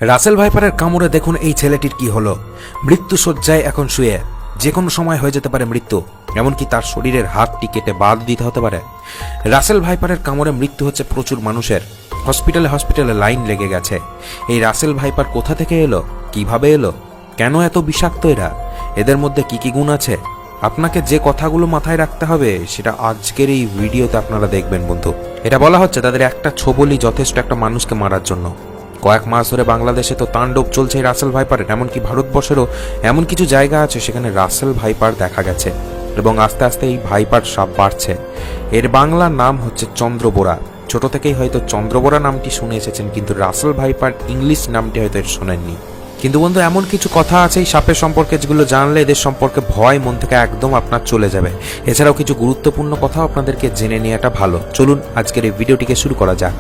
রাসেল ভাইপারের কামড়ে দেখুন এই ছেলেটির কি হলো। মৃত্যু শয্যায় এখন শুয়ে, যে কোনো সময় হয়ে যেতে পারে মৃত্যু, এমনকি তার শরীরের হাতটি কেটে বাদ দিতে হতে পারে। রাসেল ভাইপারের কামড়ে মৃত্যু হচ্ছে প্রচুর মানুষের। হসপিটালে লাইন লেগে গেছে। এই রাসেল ভাইপার কোথা থেকে এলো, কিভাবে এলো, কেন এত বিষাক্ত এরা, এদের মধ্যে কি কি গুণ আছে, আপনাকে যে কথাগুলো মাথায় রাখতে হবে সেটা আজকের এই ভিডিওতে আপনারা দেখবেন বন্ধু। এটা বলা হচ্ছে তাদের একটা ছোবলই যথেষ্ট একটা মানুষকে মারার জন্য। কয়েক মাস ধরে বাংলাদেশে তো তাণ্ডব চলছে এই রাসেল ভাইপারের, এমনকি ভারতবর্ষেরও এমন কিছু জায়গা আছে সেখানে রাসেল ভাইপার দেখা গেছে এবং আস্তে আস্তে এই ভাইপার সাপ বাড়ছে। এর বাংলা নাম হচ্ছে চন্দ্রবোরা। ছোট থেকেই হয়তো চন্দ্রবোরা নামটি শুনে এসেছেন, কিন্তু রাসেল ভাইপার ইংলিশ নামটি হয়তো এর শোনেননি। কিন্তু বন্ধু, এমন কিছু কথা আছে এই সাপের সম্পর্কে যেগুলো জানলে এদের সম্পর্কে ভয় মন থেকে একদম আপনার চলে যাবে। এছাড়াও কিছু গুরুত্বপূর্ণ কথাও আপনাদেরকে জেনে নেওয়াটা ভালো। চলুন আজকের এই ভিডিওটিকে শুরু করা যাক।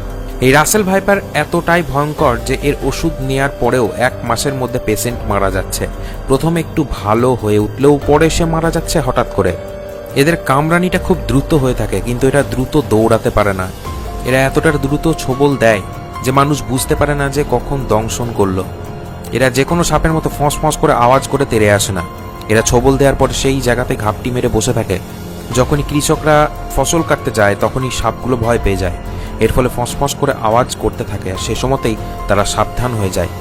এই রাসেল ভাইপার এতটাই ভয়ঙ্কর যে এর ওষুধ নেওয়ার পরেও 1 মাসের মধ্যে পেশেন্ট মারা যাচ্ছে। প্রথমে একটু ভালো হয়ে উঠলেও পরে সে মারা যাচ্ছে হঠাৎ করে। এদের কামড়ানিটা খুব দ্রুত হয়ে থাকে, কিন্তু এরা দ্রুত দৌড়াতে পারে না। এরা এতটা দ্রুত ছোবল দেয় যে মানুষ বুঝতে পারে না যে কখন দংশন করলো। এরা যে কোনো সাপের মতো ফস ফস করে আওয়াজ করে তেড়ে আসে না। এরা ছোবল দেওয়ার পর সেই জায়গাতে ঘাপটি মেরে বসে থাকে। যখনই কৃষকরা ফসল কাটতে যায় তখনই সাপগুলো ভয় পেয়ে যায়। এর ফলে ফসফস করে আওয়াজ করতে থাকে, সে সময়তেই তারা সাবধান হয়ে যায়।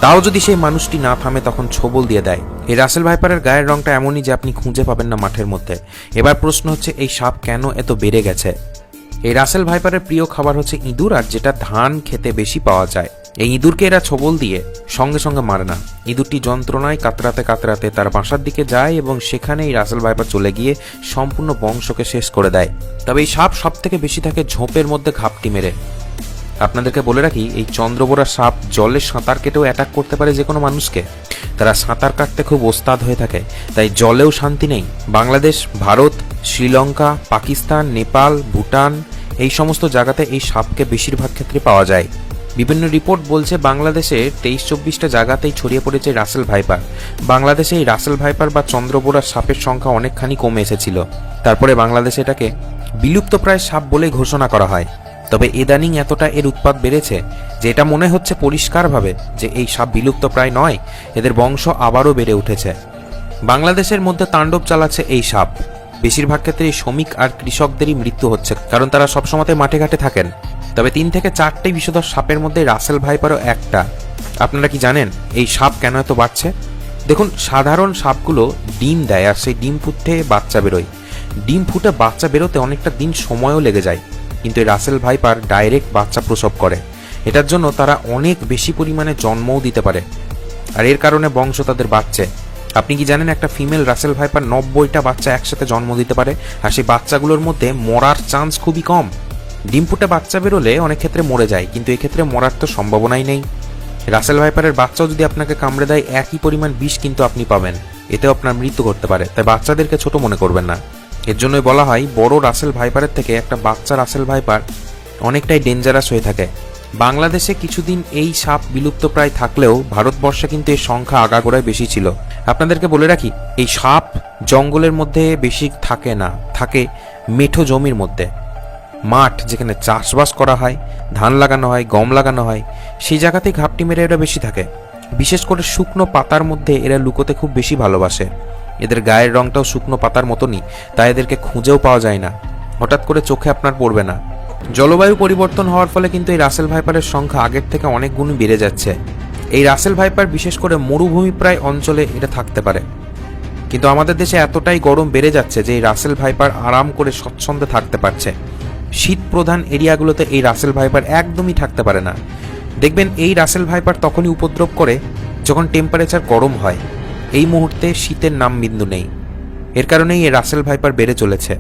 তাও যদি সেই মানুষটি না থামে তখন ছোবল দিয়ে দেয়। এই রাসেল ভাইপারের গায়ের রংটা এমনই যে আপনি খুঁজে পাবেন না মাঠের মধ্যে। এবার প্রশ্ন হচ্ছে এই সাপ কেন এত বেড়ে গেছে। এই রাসেল ভাইপারের প্রিয় খাবার হচ্ছে ইঁদুর, আর যেটা ধান খেতে বেশি পাওয়া যায়। এই ইঁদুরকে এরা ছোবল দিয়ে সঙ্গে সঙ্গে মারে না। ইঁদুরটি যন্ত্রণায় কাতরাতে কাতরাতে তার বাসার দিকে যায় এবং সেখানে এই রাসেল ভাইপার চলে গিয়ে সম্পূর্ণ বংশকে শেষ করে দেয়। তবে এই সাপ সব থেকে বেশি থাকে ঝোপের মধ্যে ঘাপটি মেরে। আপনাদেরকে বলে রাখি, এই চন্দ্রবোরা সাপ জলে সাঁতার কেটেও অ্যাটাক করতে পারে যে কোনো মানুষকে। তারা সাঁতার কাটতে খুব ওস্তাদ হয়ে থাকে, তাই জলেও শান্তি নেই। বাংলাদেশ, ভারত, শ্রীলঙ্কা, পাকিস্তান, নেপাল, ভুটান এই সমস্ত জায়গাতে এই সাপকে বেশিরভাগ ক্ষেত্রে পাওয়া যায়। বিভিন্ন রিপোর্ট বলছে বাংলাদেশে 23-24টা জায়গাতেই ছড়িয়ে পড়েছে রাসেল ভাইপার। বাংলাদেশে এই রাসেল ভাইপার বা চন্দ্রবোরা সাপের সংখ্যা অনেকখানি কমে এসেছিল। তারপরে বাংলাদেশে এটাকে বিলুপ্তপ্রায় সাপ বলে ঘোষণা করা হয়। তবে ইদানিং এতটা এর উৎপাত বেড়েছে যে এটা মনে হচ্ছে পরিষ্কারভাবে যে এই সাপ বিলুপ্তপ্রায় নয়, এদের বংশ আবারও বেড়ে উঠেছে। বাংলাদেশের মধ্যে তাণ্ডব চালাচ্ছে এই সাপ। বেশিরভাগ ক্ষেত্রে শ্রমিক আর কৃষকদেরই মৃত্যু হচ্ছে, কারণ তারা সবসময় মাঠে ঘাটে থাকেন। তবে 3 থেকে 4টে বিষধর সাপের মধ্যে রাসেল ভাইপারও একটা। আপনারা কি জানেন এই সাপ কেন এত বাড়ছে? দেখুন, সাধারণ সাপগুলো ডিম দেয় আর সেই ডিম ফুটে বাচ্চা বেরোয়। ডিম ফুটে বাচ্চা বেরোতে অনেকটা দিন সময়ও লেগে যায়, কিন্তু এই রাসেল ভাইপার ডাইরেক্ট বাচ্চা প্রসব করে। এটার জন্য তারা অনেক বেশি পরিমাণে জন্মও দিতে পারে, আর এর কারণে বংশ তাদের বাড়ছে। আপনি কি জানেন একটা ফিমেল রাসেল ভাইপার 90টা বাচ্চা একসাথে জন্ম দিতে পারে, আর সেই বাচ্চাগুলোর মধ্যে মরার চান্স খুবই কম। ডিম ফুটে বাচ্চা বেরোলে অনেক ক্ষেত্রে মরে যায়, কিন্তু এক্ষেত্রে মরার তো সম্ভাবনাই নেই। রাসেল ভাইপারের বাচ্চাও যদি আপনাকে কামড়ে দেয় একই পরিমাণ বিষ কিন্তু আপনি পাবেন, এতেও আপনার মৃত্যু করতে পারে। তাই বাচ্চাদেরকে ছোট মনে করবেন না। এর জন্যই বলা হয় বড় রাসেল ভাইপারের থেকে একটা বাচ্চা রাসেল ভাইপার অনেকটাই ডেঞ্জারাস হয়ে থাকে। বাংলাদেশে কিছুদিন এই সাপ বিলুপ্তপ্রায় থাকলেও ভারতবর্ষে কিন্তু এর সংখ্যা আগাগোড়ায় বেশি ছিল। আপনাদেরকে বলে রাখি, এই সাপ জঙ্গলের মধ্যে বেশি থাকে না, থাকে মেঠো জমির মধ্যে। মাঠ যেখানে চাষবাস করা হয়, ধান লাগানো হয়, গম লাগানো হয়, সেই জায়গাতেই ঘাপটি মেরে এরা বেশি থাকে। বিশেষ করে শুকনো পাতার মধ্যে এরা লুকোতে খুব বেশি ভালোবাসে। এদের গায়ের রংটাও শুকনো পাতার মতনই, তাই এদেরকে খুঁজেও পাওয়া যায় না। হঠাৎ করে চোখে আপনার পড়বে না। জলবায়ু পরিবর্তন হওয়ার ফলে কিন্তু এই রাসেল ভাইপারের সংখ্যা আগের থেকে অনেক গুণই বেড়ে যাচ্ছে। এই রাসেল ভাইপার বিশেষ করে মরুভূমি প্রায় অঞ্চলে এটা থাকতে পারে, কিন্তু আমাদের দেশে এতটাই গরম বেড়ে যাচ্ছে যে এই রাসেল ভাইপার আরাম করে স্বচ্ছন্দে থাকতে পারছে। শীত প্রধান এরিয়াগুলোতে এই রাসেল ভাইপার একদমই থাকতে পারে না। দেখবেন এই রাসেল ভাইপার তখনই উপদ্রব করে যখন টেম্পারেচার গরম হয়। এই মুহূর্তে শীতের নামবিন্দু নেই, এর কারণেই এই রাসেল ভাইপার বেড়ে চলেছে।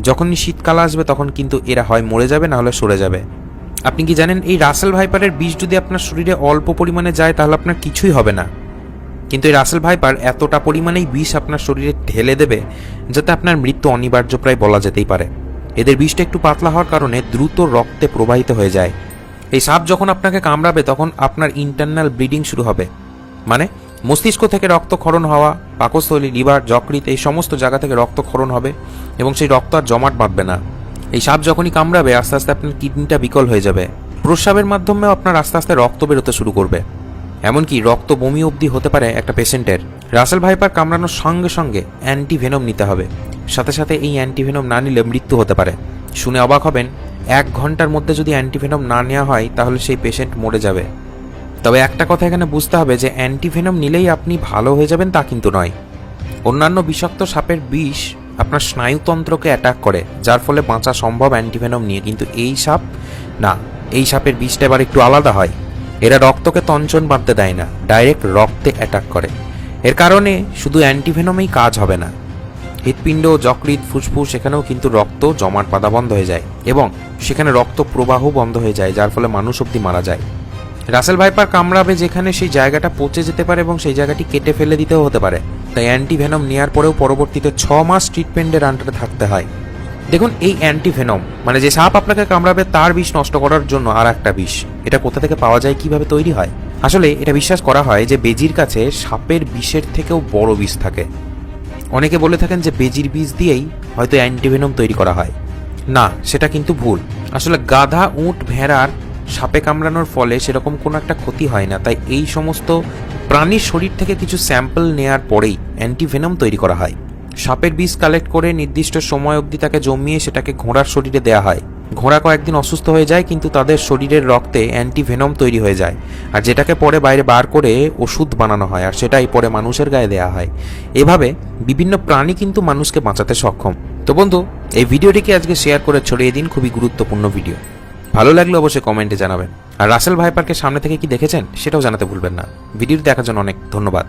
যখনই শীতকাল আসবে তখন কিন্তু এরা হয় মরে যাবে, না হলে সরে যাবে। আপনি কি জানেন এই রাসেল ভাইপারের বিষ যদি আপনার শরীরে অল্প পরিমাণে যায় তাহলে আপনার কিছুই হবে না, কিন্তু এই রাসেল ভাইপার এতটা পরিমাণেই বিষ আপনার শরীরে ঢেলে দেবে যাতে আপনার মৃত্যু অনিবার্য প্রায় বলা যেতেই পারে। এদের বিষটা একটু পাতলা হওয়ার কারণে দ্রুত রক্তে প্রবাহিত হয়ে যায়। এই সাপ যখন আপনাকে কামড়াবে তখন আপনার ইন্টারনাল ব্লিডিং শুরু হবে, মানে মস্তিষ্ক থেকে রক্তক্ষরণ হওয়া, পাকস্থলী, লিভার, যকৃৎ এই সমস্ত জায়গা থেকে রক্তক্ষরণ হবে এবং সেই রক্ত আর জমাট বাঁধবে না। এই সাপ যখনই কামড়াবে আস্তে আস্তে আপনার কিডনিটা বিকল হয়ে যাবে। প্রস্রাবের মাধ্যমেও আপনার আস্তে আস্তে রক্ত বেরোতে শুরু করবে। এমনকি রক্ত বমি অবধি হতে পারে একটা পেশেন্টের। রাসেল ভাইপার কামড়ানোর সঙ্গে সঙ্গে অ্যান্টিভেনম নিতে হবে, সাথে সাথে এই অ্যান্টিভেনম না নিলে মৃত্যু হতে পারে। শুনে অবাক হবেন, 1 ঘন্টার মধ্যে যদি অ্যান্টিভেনম না নেওয়া হয় তাহলে সেই পেশেন্ট মরে যাবে। তবে একটা কথা এখানে বুঝতে হবে যে অ্যান্টিভেনম নিলেই আপনি ভালো হয়ে যাবেন তা কিন্তু নয়। অন্যান্য বিষাক্ত সাপের বিষ আপনার স্নায়ুতন্ত্রকে অ্যাটাক করে, যার ফলে বাঁচা সম্ভব অ্যান্টিভেনম নিয়ে, কিন্তু এই সাপ না, এই সাপের বিষটা এবার একটু আলাদা হয়। এরা রক্তকে তঞ্চন বাঁধতে দেয় না, ডাইরেক্ট রক্তে অ্যাটাক করে। এর কারণে শুধু অ্যান্টিভেনমেই কাজ হবে না, হৃৎপিণ্ড, যকৃৎ, ফুসফুস সেখানেও কিন্তু রক্ত জমাট বাঁধা বন্ধ হয়ে যায় এবং সেখানে রক্ত প্রবাহ বন্ধ হয়ে যায়, যার ফলে মানুষ অবধি মারা যায়। রাসেল ভাইপার কামড়াবে যেখানে সেই জায়গাটা পচে যেতে পারে এবং সেই জায়গাটি কেটে ফেলে দিতেও হতে পারে। তাই অ্যান্টিভেনম নেওয়ার পরেও পরবর্তীতে 6 মাস ট্রিটমেন্টের আন্ডারে থাকতে হয়। দেখুন, এই অ্যান্টিভেনম মানে যে সাপ আপনাকে কামড়াবে তার বিষ নষ্ট করার জন্য আর একটা বিষ, এটা কোথা থেকে পাওয়া যায়, কিভাবে তৈরি হয়? আসলে এটা বিশ্বাস করা হয় যে বেজির কাছে সাপের বিষের থেকেও বড় বিষ থাকে। অনেকে বলে থাকেন যে বেজির বিষ দিয়েই হয়তো অ্যান্টিভেনম তৈরি করা হয়। না, সেটা কিন্তু ভুল। আসলে গাধা, উট, ভেড়ার সাপে কামড়ানোর ফলে সেরকম কোনো একটা ক্ষতি হয় না, তাই এই সমস্ত প্রাণীর শরীর থেকে কিছু স্যাম্পল নেয়ার পরেই অ্যান্টিভেনম তৈরি করা হয়। সাপের বিষ কালেক্ট করে নির্দিষ্ট সময় অবধি তাকে জমিয়ে সেটাকে ঘোড়ার শরীরে দেওয়া হয়। ঘোড়া কয়েকদিন অসুস্থ হয়ে যায়, কিন্তু তাদের শরীরের রক্তে অ্যান্টিভেনম তৈরি হয়ে যায়, আর যেটাকে পরে বাইরে বার করে ওষুধ বানানো হয়, আর সেটাই পরে মানুষের গায়ে দেওয়া হয়। এভাবে বিভিন্ন প্রাণী কিন্তু মানুষকে বাঁচাতে সক্ষম। তো বন্ধু, এই ভিডিওটিকে আজকে শেয়ার করে ছড়িয়ে দিন, খুবই গুরুত্বপূর্ণ ভিডিও। ভালো লাগলে অবশ্যই কমেন্টে জানাবেন, আর রাসেল ভাইপারকে সামনে থেকে কি দেখেছেন সেটাও জানাতে ভুলবেন না। ভিডিওটি দেখার জন্য অনেক ধন্যবাদ।